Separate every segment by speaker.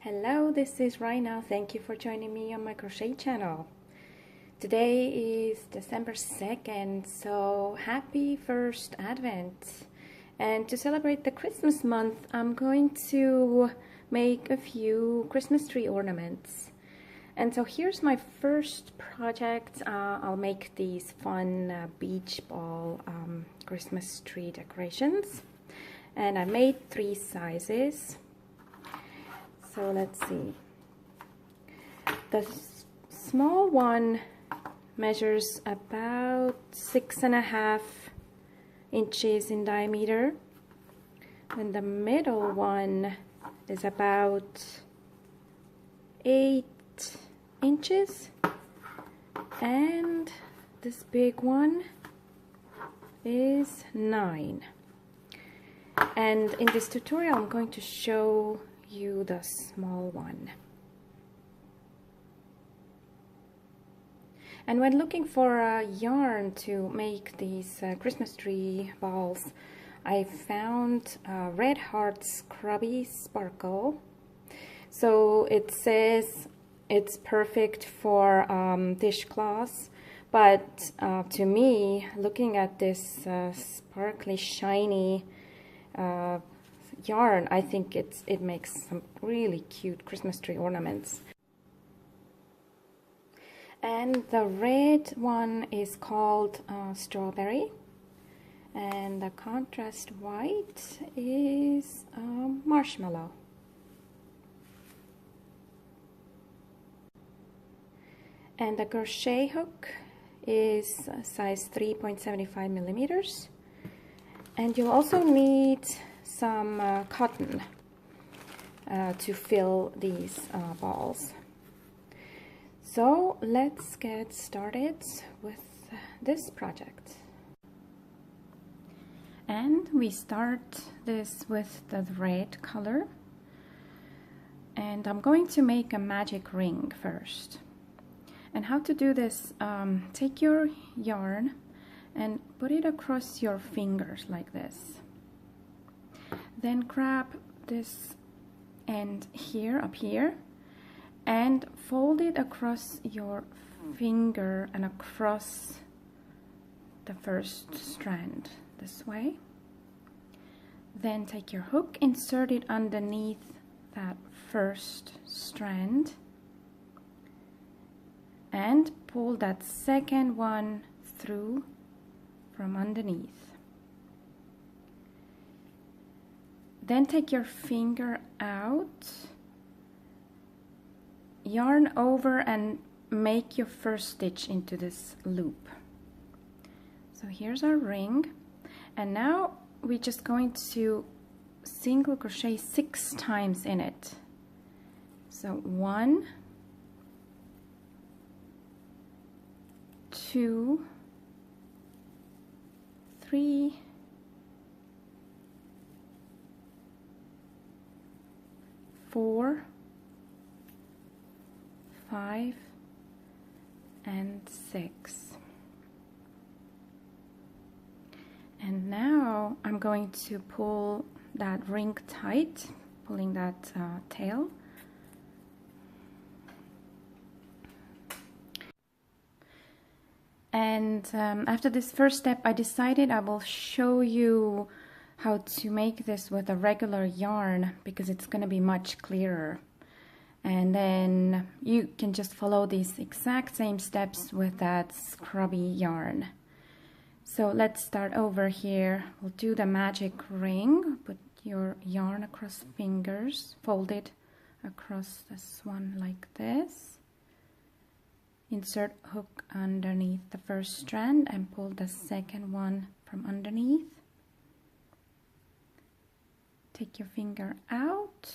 Speaker 1: Hello, this is Raina. Thank you for joining me on my crochet channel. Today is December 2nd, so happy first Advent. And to celebrate the Christmas month, I'm going to make a few Christmas tree ornaments. And so here's my first project. I'll make these fun beach ball Christmas tree decorations. And I made 3 sizes. So let's see. The small one measures about 6.5 inches in diameter, and the middle one is about 8 inches, and this big one is 9. And in this tutorial I'm going to show you the small one. And when looking for a yarn to make these Christmas tree balls, I found Red Heart Scrubby Sparkle. So it says it's perfect for dishcloths, but to me, looking at this sparkly, shiny yarn, I think it makes some really cute Christmas tree ornaments. And the red one is called Strawberry, and the contrast white is Marshmallow. And the crochet hook is size 3.75 millimeters, and you'll also need some cotton to fill these balls. So let's get started with this project. And we start this with the red color, and I'm going to make a magic ring first. And how to do this, take your yarn and put it across your fingers like this. Then grab this end here, up here, and fold it across your finger and across the first strand this way. Then take your hook, insert it underneath that first strand, and pull that second one through from underneath. Then take your finger out, yarn over and make your first stitch into this loop. So here's our ring, and now we're just going to single crochet 6 times in it. So 1, 2, 3, 4, 5, and 6. And now I'm going to pull that ring tight, pulling that tail. And after this first step, I decided I will show you how to make this with a regular yarn, because it's going to be much clearer. And then you can just follow these exact same steps with that scrubby yarn. So let's start over here. We'll do the magic ring. Put your yarn across fingers, fold it across this one like this. Insert hook underneath the first strand and pull the second one from underneath. Take your finger out,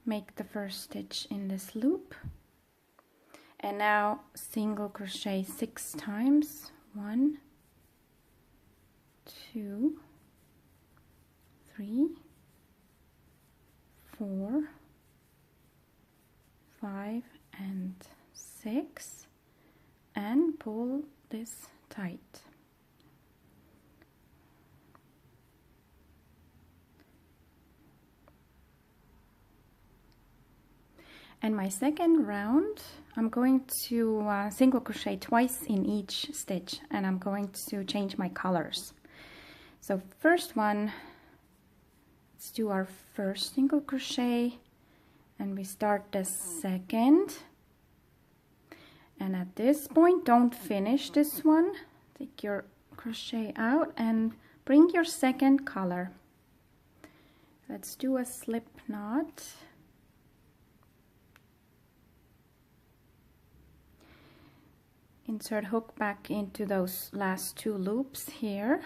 Speaker 1: make the first stitch in this loop, and now single crochet 6 times. 1, 2, 3, 4, 5, and 6, and pull this tight. And my second round, I'm going to single crochet twice in each stitch, and I'm going to change my colors. So first one, let's do our first single crochet, and we start the second. And at this point, don't finish this one. Take your crochet out and bring your second color. Let's do a slip knot. Insert hook back into those last two loops here.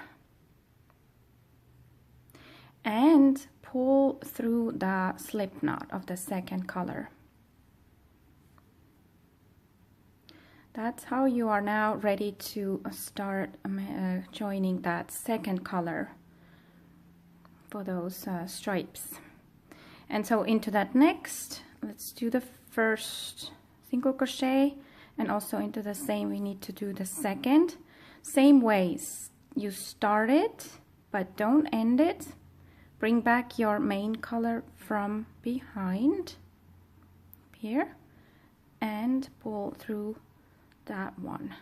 Speaker 1: And pull through the slip knot of the second color. That's how you are now ready to start joining that second color for those stripes. And so into that next, let's do the first single crochet, and also into the same we need to do the second. Same ways, you start it but don't end it. Bring back your main color from behind here and pull through that one.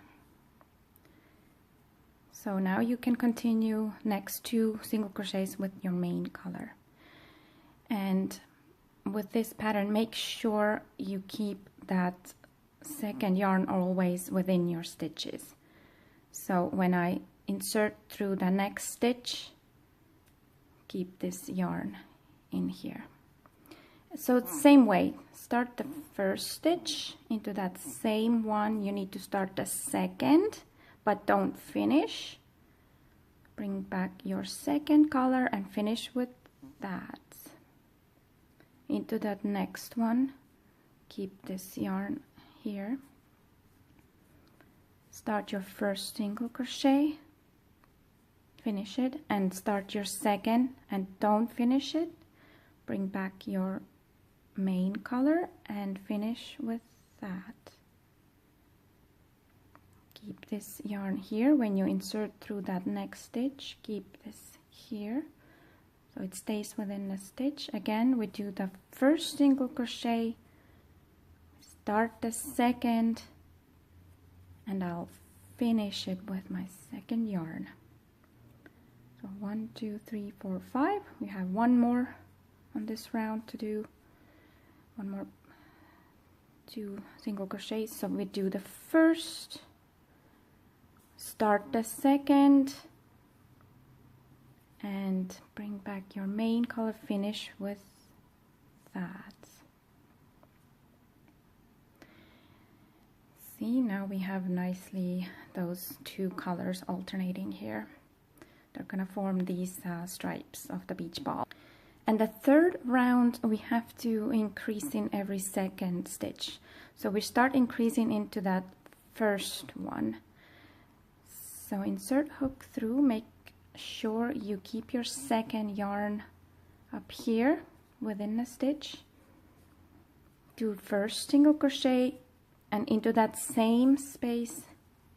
Speaker 1: So now you can continue next two single crochets with your main color. And with this pattern, make sure you keep that second yarn always within your stitches. So when I insert through the next stitch, keep this yarn in here. So it's the same way, start the first stitch, into that same one you need to start the second, but don't finish. Bring back your second color and finish with that. Into that next one, keep this yarn here. Start your first single crochet, finish it, and start your second and don't finish it. Bring back your main color and finish with that. Keep this yarn here. When you insert through that next stitch, keep this here so it stays within the stitch. Again, we do the first single crochet, start the second, and I'll finish it with my second yarn. So 1, 2, 3, 4, 5. We have one more on this round to do. One more, 2 single crochets. So we do the first, start the second, and bring back your main color, finish with that. See, now we have nicely those two colors alternating here. They're gonna form these stripes of the beach ball. And the third round, we have to increase in every second stitch. So we start increasing into that first one. So insert hook through, make sure you keep your second yarn up here within the stitch. Do first single crochet, and into that same space,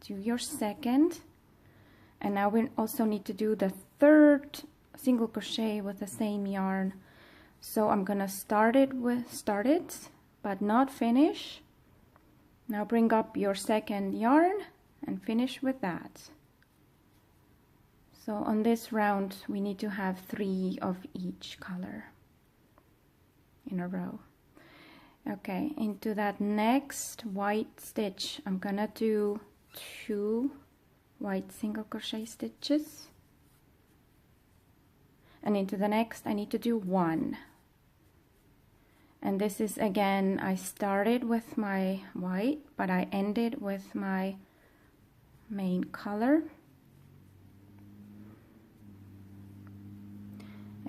Speaker 1: do your second. And now we also need to do the third single crochet with the same yarn. So I'm gonna start it but not finish. Now bring up your second yarn and finish with that. So on this round we need to have 3 of each color in a row. Okay, into that next white stitch I'm gonna do 2 white single crochet stitches. And into the next I need to do 1. And this is, again, I started with my white, but I ended with my main color.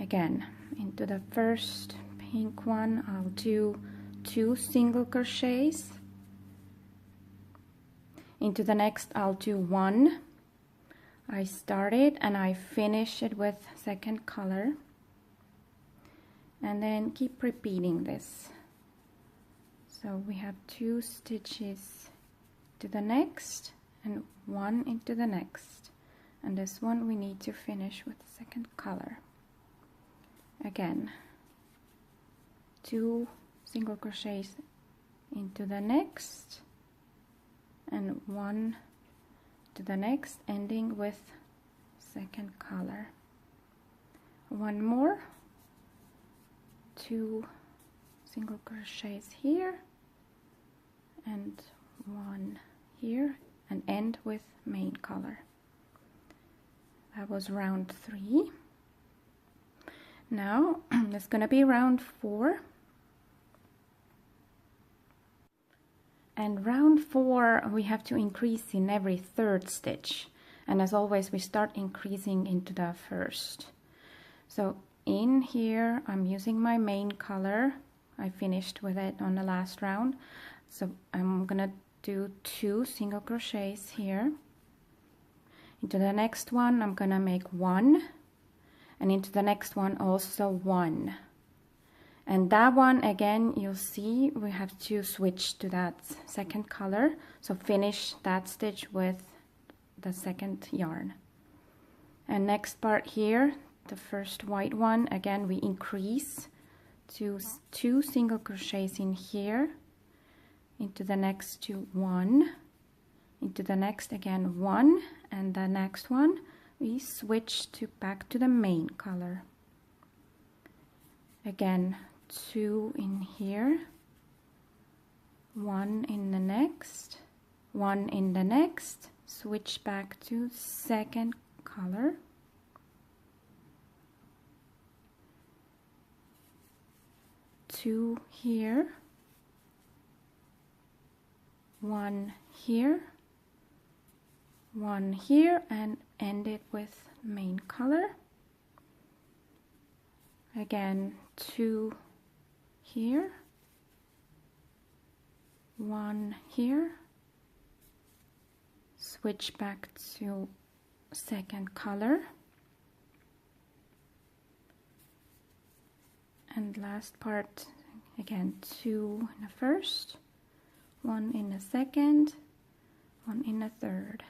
Speaker 1: Again, into the first pink one I'll do 2 single crochets. Into the next I'll do 1. I started and I finish it with second color, and then keep repeating this. So we have 2 stitches to the next and 1 into the next, and this one we need to finish with second color. Again, 2 single crochets into the next, and 1 to the next, ending with second color. 1 more, 2 single crochets here, and 1 here, and end with main color. That was round 3. Now it's gonna be round 4, and round 4 we have to increase in every 3rd stitch, and as always we start increasing into the 1st. So in here I'm using my main color. I finished with it on the last round, so I'm gonna do 2 single crochets here. Into the next one I'm gonna make 1, and into the next one also 1, and that one again you'll see we have to switch to that second color, so finish that stitch with the second yarn. And next part here, the first white one, again we increase to 2 single crochets in here, into the next to 1, into the next again 1, and the next one we switch to back to the main color. Again 2 in here, 1 in the next, 1 in the next, switch back to second color, 2 here, 1 here, 1 here, and end it with main color. Again 2 here, 1 here, switch back to second color, and last part again 2 in the first, 1 in the second, 1 in the third,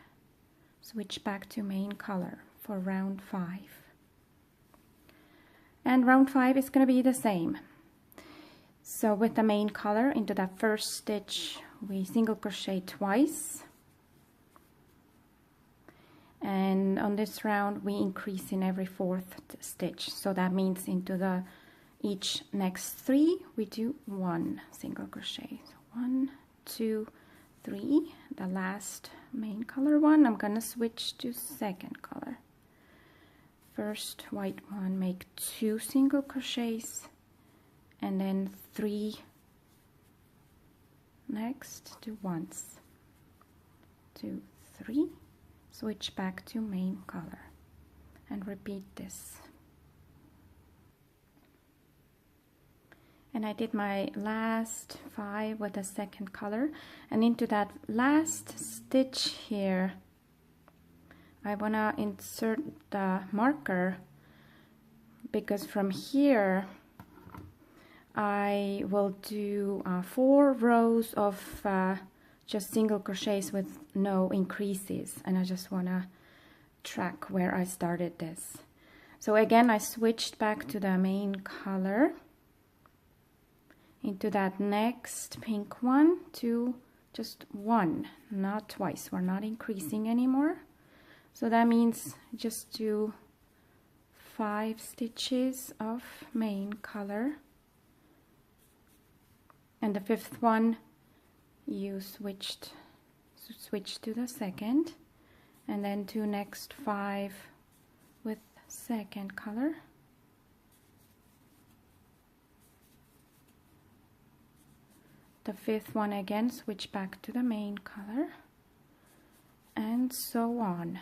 Speaker 1: switch back to main color for round 5. And round 5 is going to be the same. So with the main color, into that first stitch we single crochet twice, and on this round we increase in every 4th stitch, so that means into the each next 3 we do 1 single crochet. So 1, 2, 3, the last main color one I'm gonna switch to second color. First white one, make 2 single crochets, and then 3 next, do once, 2, 3, switch back to main color, and repeat this. And I did my last 5 with the second color, and into that last stitch here I wanna insert the marker, because from here I will do 4 rows of just single crochets with no increases, and I just wanna track where I started this. So again I switched back to the main color, into that next pink one, to just 1, not twice. We're not increasing anymore, so that means just do 5 stitches of main color, and the 5th one you switch to the second, and then 2 next 5 with second color, the 5th one again switch back to the main color, and so on.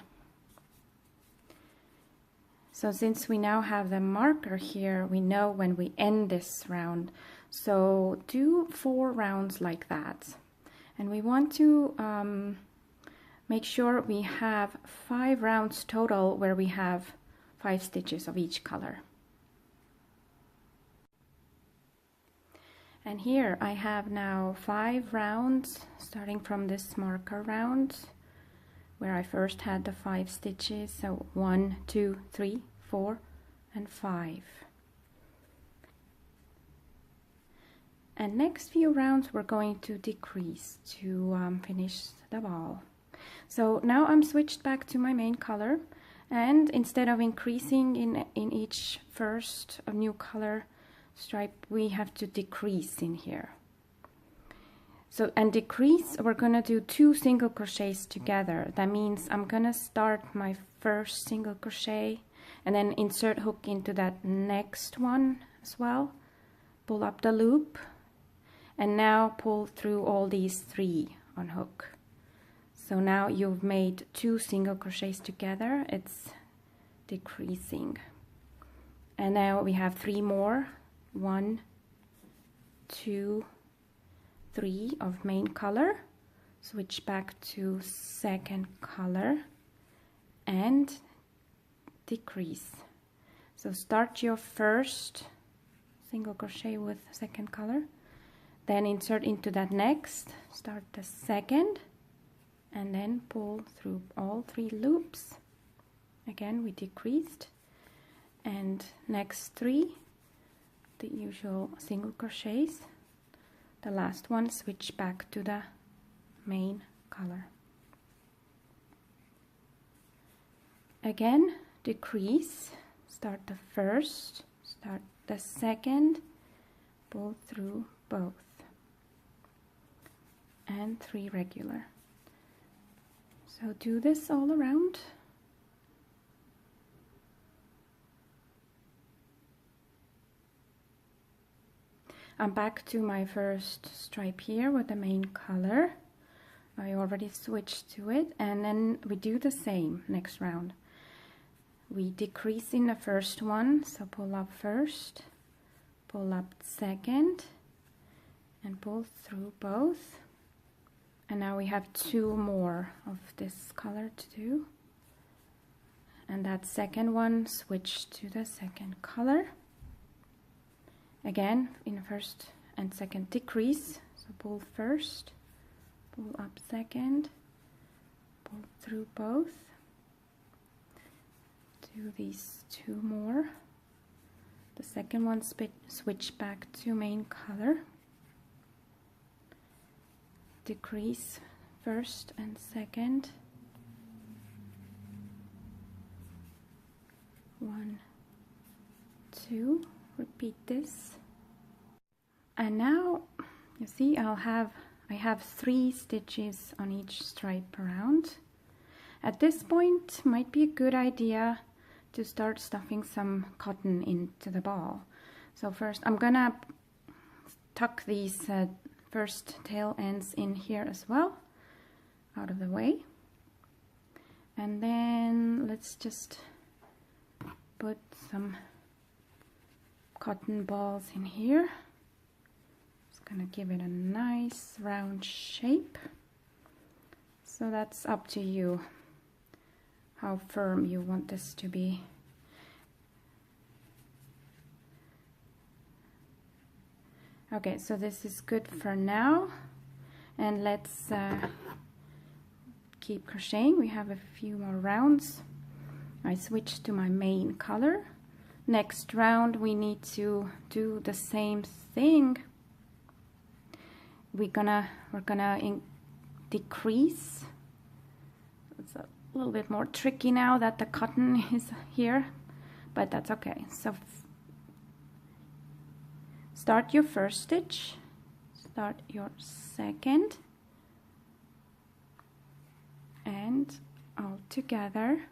Speaker 1: So since we now have the marker here, we know when we end this round, so do 4 rounds like that. And we want to make sure we have 5 rounds total where we have 5 stitches of each color. And here I have now 5 rounds, starting from this marker round where I first had the 5 stitches, so 1, 2, 3, 4, and 5. And next few rounds we're going to decrease to finish the ball. So now I'm switched back to my main color, and instead of increasing in each first new color stripe, we have to decrease in here. So, and decrease, we're gonna do 2 single crochets together. That means I'm gonna start my first single crochet and then insert hook into that next one as well, pull up the loop, and now pull through all these 3 on hook. So now you've made 2 single crochets together, it's decreasing. And now we have 3 more, 1, 2, 3 of main color, switch back to second color and decrease. So start your first single crochet with second color, then insert into that next, start the second, and then pull through all 3 loops. Again, we decreased, and next 3, the usual single crochets. The last one, switch back to the main color. Again, decrease, start the first, start the second, pull through both, and 3 regular. So do this all around. I'm back to my first stripe here with the main color. I already switched to it, and then we do the same next round. We decrease in the first one, so pull up first, pull up second, and pull through both. And now we have 2 more of this color to do. And that second one, switch to the second color. Again, in the first and second, decrease, so pull first, pull up second, pull through both, do these 2 more, the second one switch back to main color, decrease first and second, 1, 2, repeat this. And now you see I have 3 stitches on each stripe around. At this point might be a good idea to start stuffing some cotton into the ball. So first I'm gonna tuck these first tail ends in here as well, out of the way, and then let's just put some cotton balls in here. It's gonna give it a nice round shape. So that's up to you how firm you want this to be. Okay, so this is good for now, and let's keep crocheting. We have a few more rounds. I switched to my main color. Next round we need to do the same thing. We're gonna decrease. It's a little bit more tricky now that the cotton is here, but that's okay. So start your first stitch, start your second, and all together.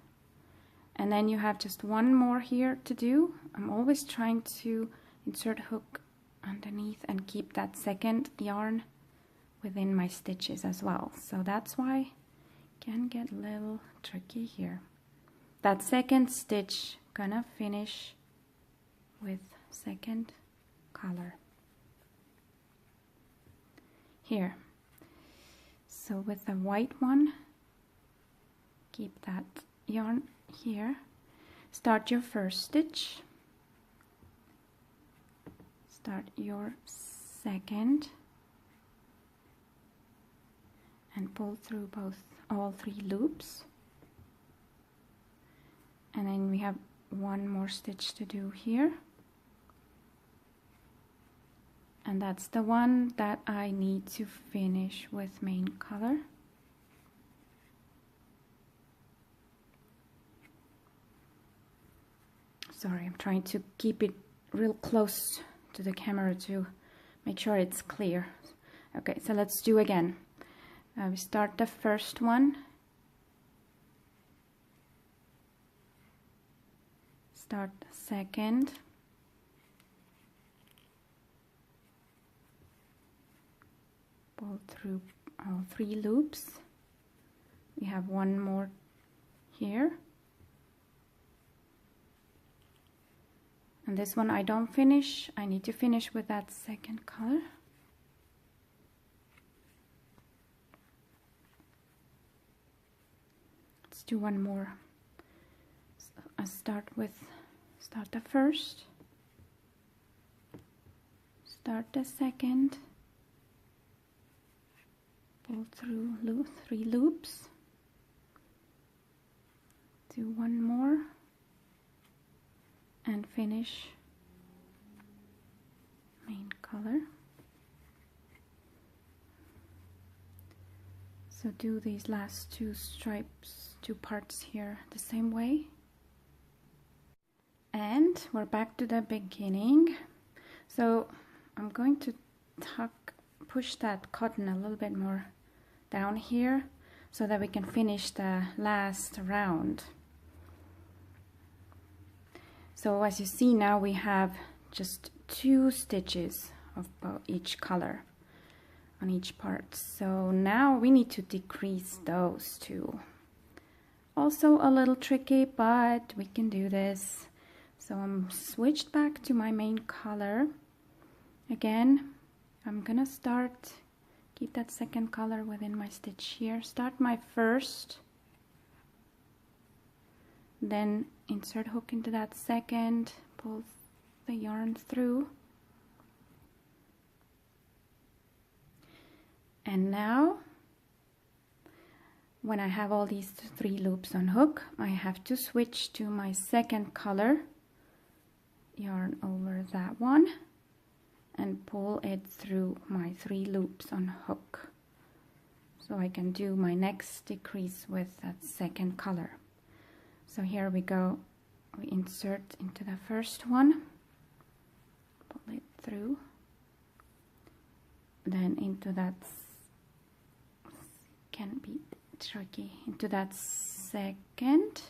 Speaker 1: And then you have just 1 more here to do. I'm always trying to insert hook underneath and keep that second yarn within my stitches as well. So that's why it can get a little tricky here. That second stitch gonna finish with second color here. So with the white one, keep that yarn here, start your first stitch, start your second, and pull through all 3 loops, and then we have 1 more stitch to do here, and that's the one that I need to finish with main color. Sorry, I'm trying to keep it real close to the camera to make sure it's clear. Okay, so let's do again. We start the first one, start the second, pull through all 3 loops. We have one more here, and this one I don't finish. I need to finish with that second color. Let's do one more. So I start the first, start the second, pull through 3 loops, do one more, and finish main color. So do these last 2 stripes, 2 parts here the same way. And we're back to the beginning. So I'm going to push that cotton a little bit more down here so that we can finish the last round. So as you see now, we have just 2 stitches of each color on each part. So now we need to decrease those 2. Also a little tricky, but we can do this. So I'm switched back to my main color. Again, I'm gonna start, keep that second color within my stitch here, start my first, then insert hook into that second, pull the yarn through, and now when I have all these 3 loops on hook, I have to switch to my second color, yarn over that one, and pull it through my 3 loops on hook, so I can do my next decrease with that second color. So here we go, we insert into the first one, pull it through, then into that, can be tricky, into that second,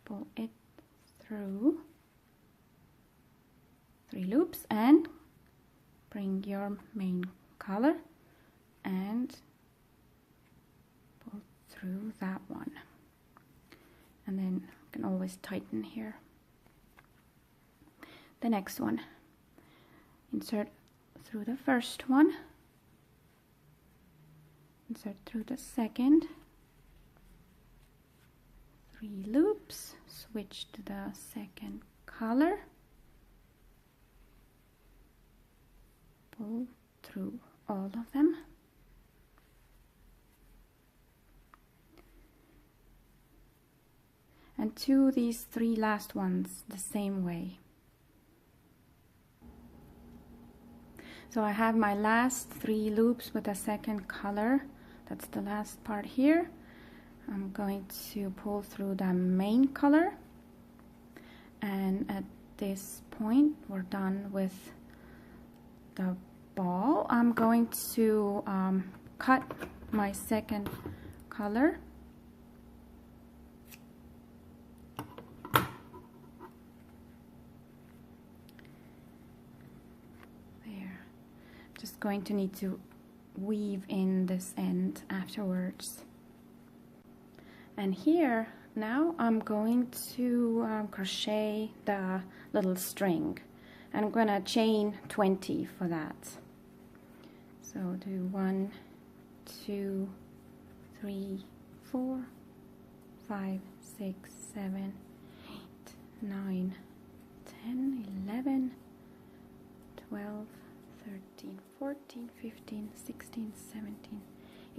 Speaker 1: pull it through 3 loops, and bring your main color and pull through that one, and then you can always tighten here. The next one, insert through the first one, insert through the second, 3 loops, switch to the second color, pull through all of them, and do these 3 last ones the same way. So I have my last 3 loops with a second color. That's the last part here. I'm going to pull through the main color, and at this point we're done with the ball. I'm going to cut my second color, there. Just going to need to weave in this end afterwards. And here now I'm going to crochet the little string. I'm gonna chain 20 for that. So do 1, 2, 3, 4, 5, 6, 7, 8, 9, 10, 11, 12, 13, 14, 15, 16, 17,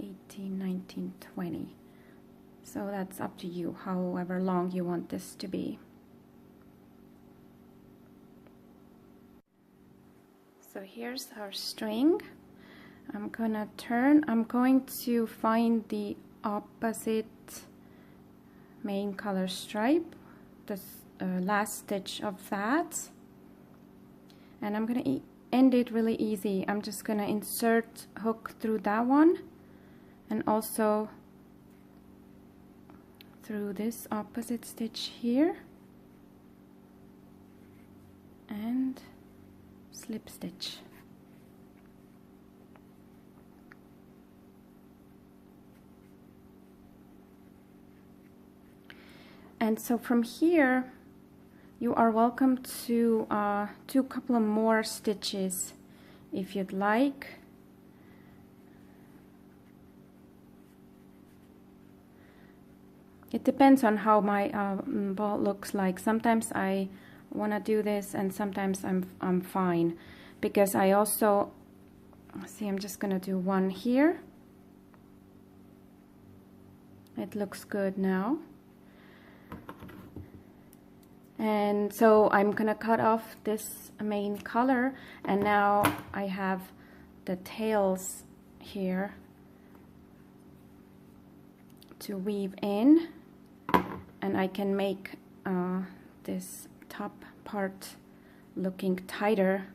Speaker 1: 18, 19, 20. So that's up to you, however long you want this to be. So here's our string. I'm going to find the opposite main color stripe, the last stitch of that, and I'm going to end it really easy. I'm just going to insert hook through that one and also through this opposite stitch here and slip stitch. And so from here you are welcome to do a couple of more stitches if you'd like. It depends on how my ball looks like. Sometimes I want to do this and sometimes I'm fine, because I also see, I'm just gonna do one here. It looks good now. And so I'm gonna cut off this main color, and now I have the tails here to weave in, and I can make this top part looking tighter.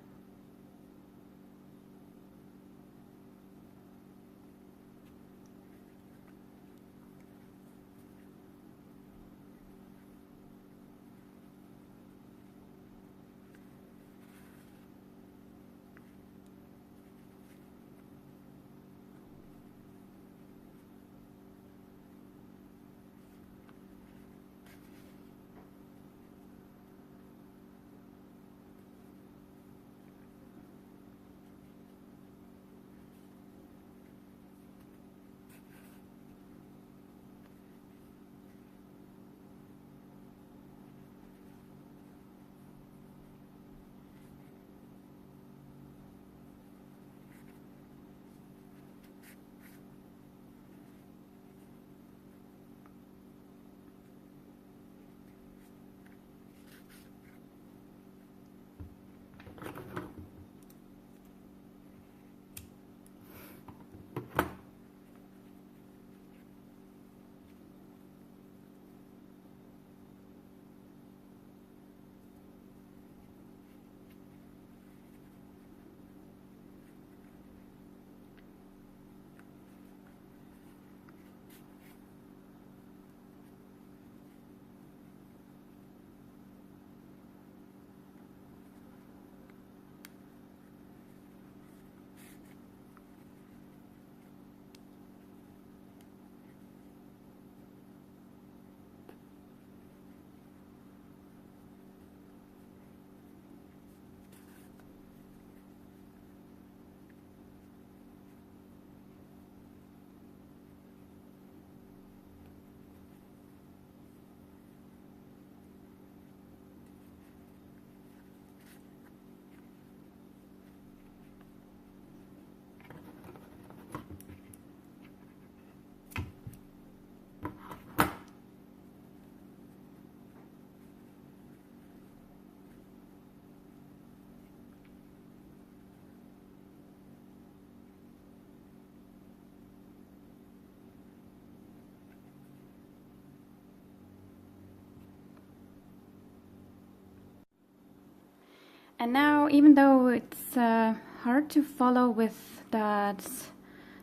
Speaker 1: And now, even though it's hard to follow with that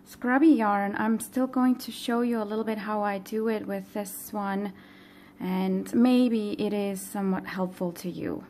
Speaker 1: scrubby yarn, I'm still going to show you a little bit how I do it with this one, and maybe it is somewhat helpful to you.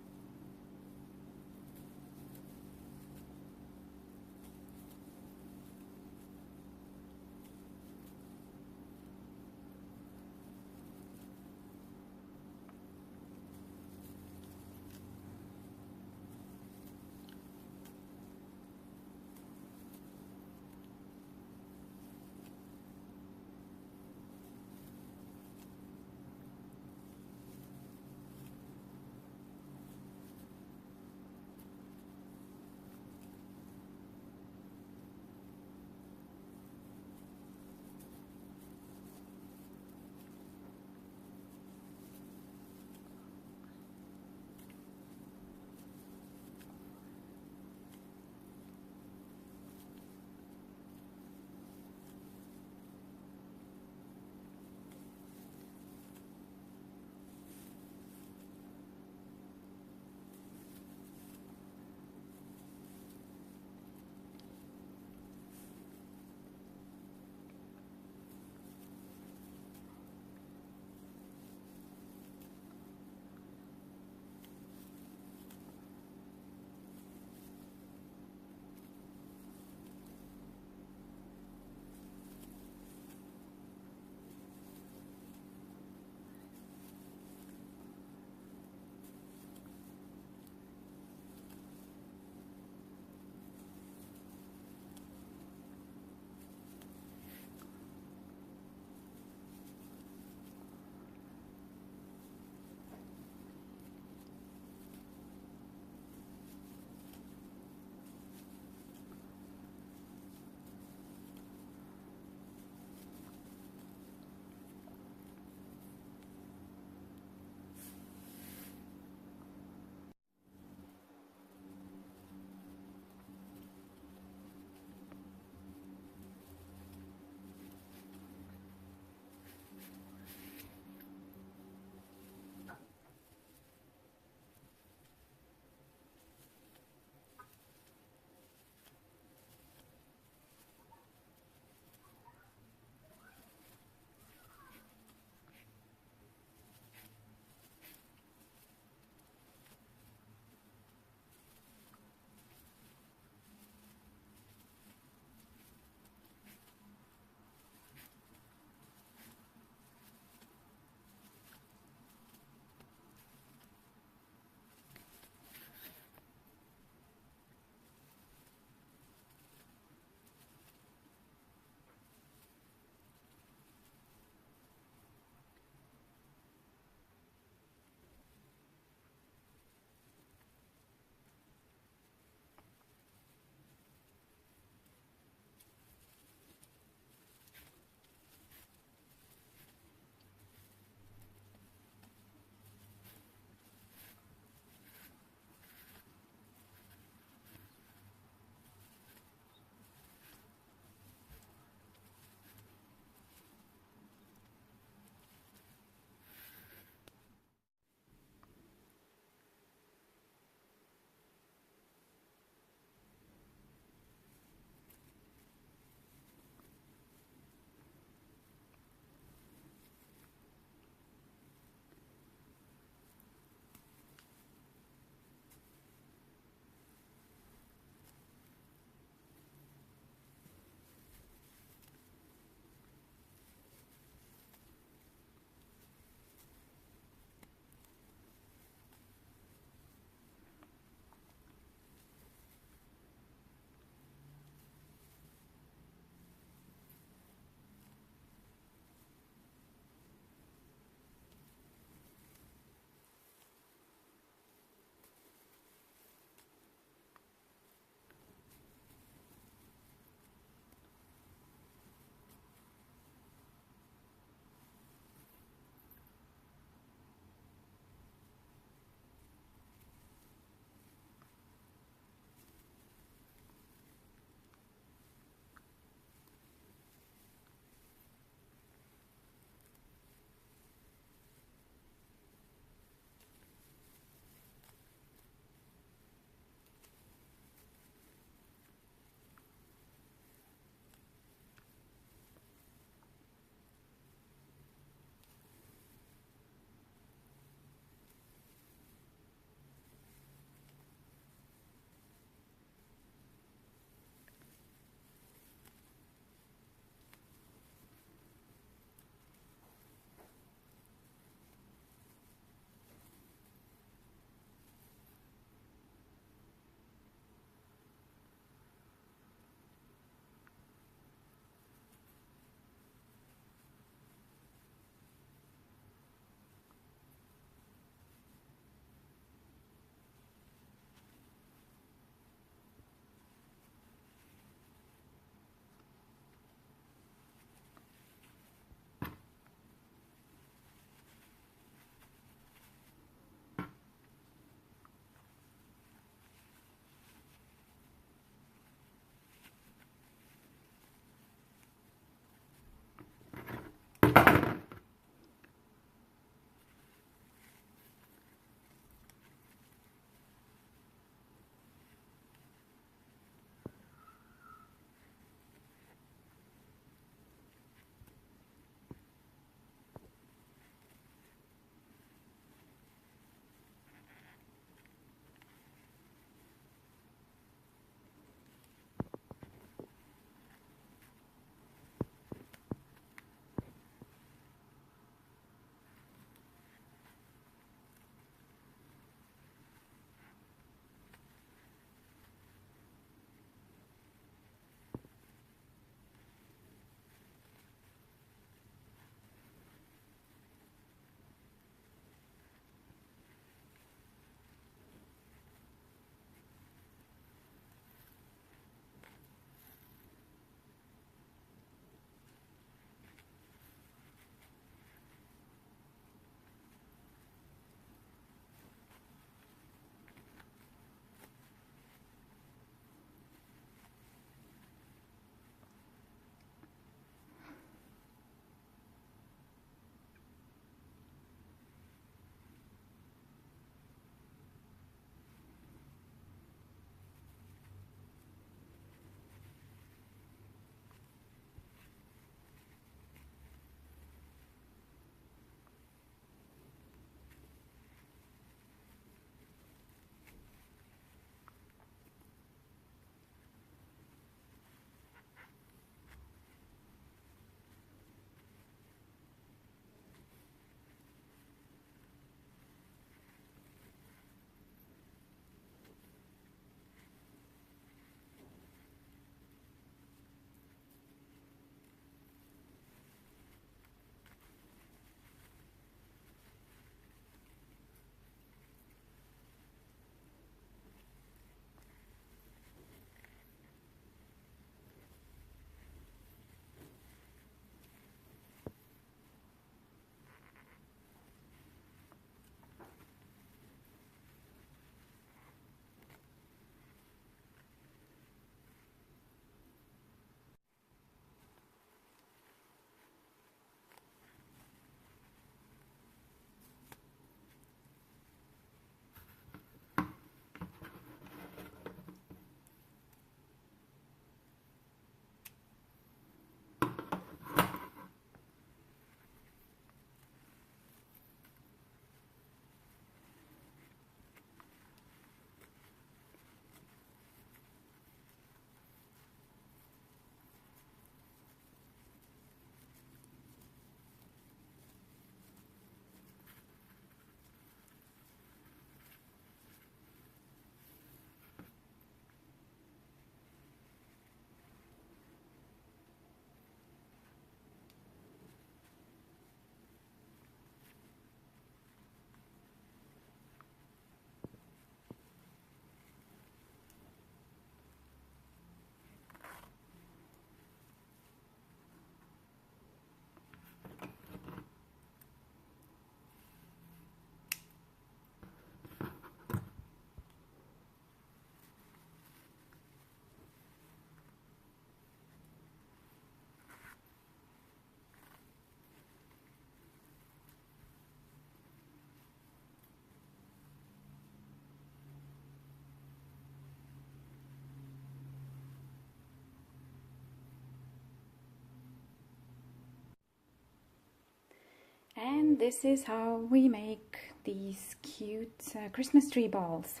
Speaker 1: And this is how we make these cute Christmas tree balls.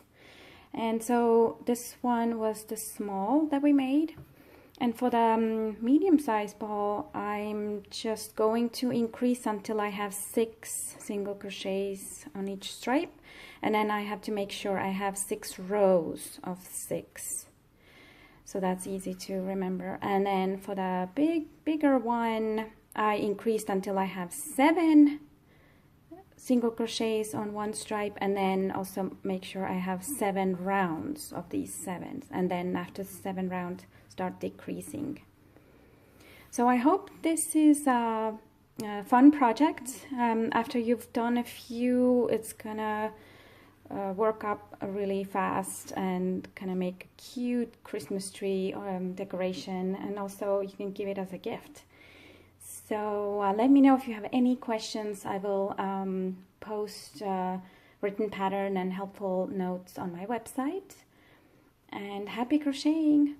Speaker 1: And so this one was the small that we made. And for the medium-sized ball, I'm just going to increase until I have 6 single crochets on each stripe. And then I have to make sure I have 6 rows of 6. So that's easy to remember. And then for the bigger one, I increased until I have 7 single crochets on one stripe, and then also make sure I have 7 rounds of these 7s, and then after 7 rounds start decreasing. So I hope this is a fun project. After you've done a few, it's gonna work up really fast and kind of make a cute Christmas tree decoration, and also you can give it as a gift. So let me know if you have any questions. I will post written pattern and helpful notes on my website. And happy crocheting!